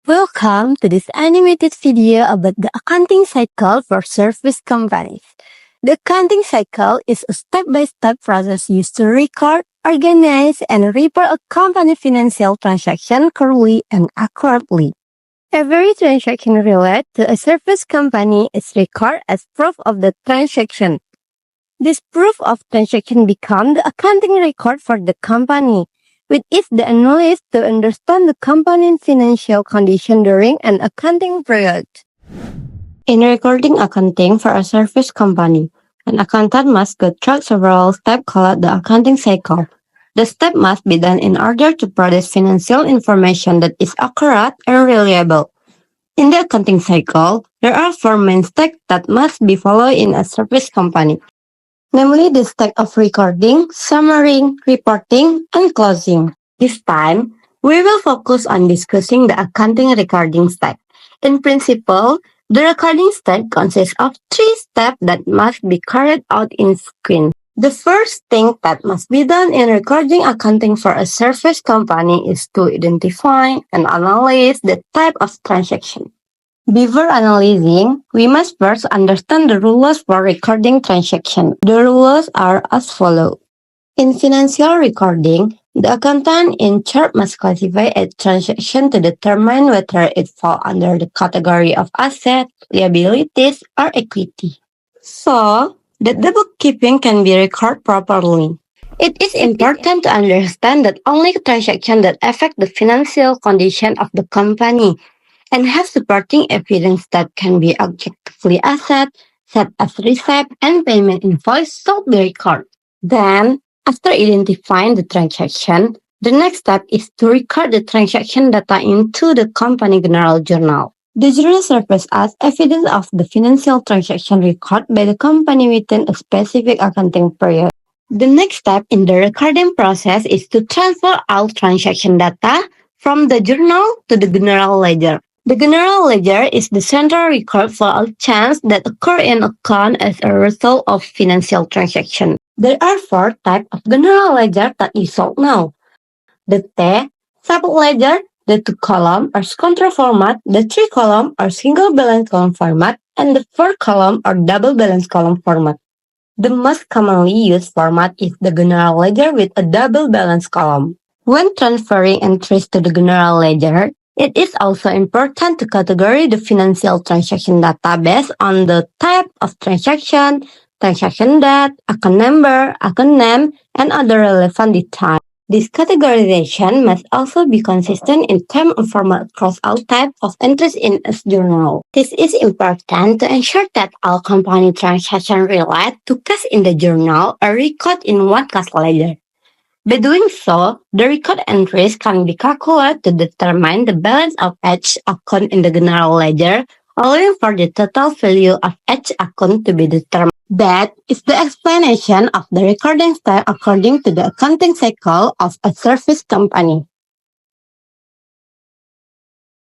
Welcome to this animated video about the accounting cycle for service companies. The accounting cycle is a step-by-step process used to record, organize, and report a company financial transaction clearly and accurately. Every transaction related to a service company is recorded as proof of the transaction. This proof of transaction becomes the accounting record for the company, with it the analyst to understand the company's financial condition during an accounting period. In recording accounting for a service company, an accountant must go through several steps called the accounting cycle. The step must be done in order to produce financial information that is accurate and reliable. In the accounting cycle, there are four main steps that must be followed in a service company, namely the step of recording, summarizing, reporting, and closing. This time, we will focus on discussing the accounting recording step. In principle, the recording step consists of three steps that must be carried out in sequence. The first thing that must be done in recording accounting for a service company is to identify and analyze the type of transaction. Before analyzing, we must first understand the rules for recording transaction. The rules are as follows. In financial recording, the accountant in charge must classify a transaction to determine whether it falls under the category of asset, liabilities, or equity, so that the bookkeeping can be recorded properly. It is important to understand that only transactions that affect the financial condition of the company and have supporting evidence that can be objectively assessed, such as receipt and payment invoice, should be recorded. Then, after identifying the transaction, the next step is to record the transaction data into the company general journal. The journal serves as evidence of the financial transaction recorded by the company within a specific accounting period. The next step in the recording process is to transfer all transaction data from the journal to the general ledger. The general ledger is the central record for all changes that occur in account as a result of financial transaction. There are four types of general ledger that you should know. The T, sub-ledger, the two-column or control format, the three-column or single balance column format, and the four-column or double balance column format. The most commonly used format is the general ledger with a double balance column. When transferring entries to the general ledger, it is also important to categorize the financial transaction data based on the type of transaction, transaction date, account number, account name, and other relevant details. This categorization must also be consistent in terms and format across all types of entries in a journal. This is important to ensure that all company transactions related to cash in the journal are recorded in one cash ledger. By doing so, the record entries can be calculated to determine the balance of each account in the general ledger, allowing for the total value of each account to be determined. That is the explanation of the recording step according to the accounting cycle of a service company.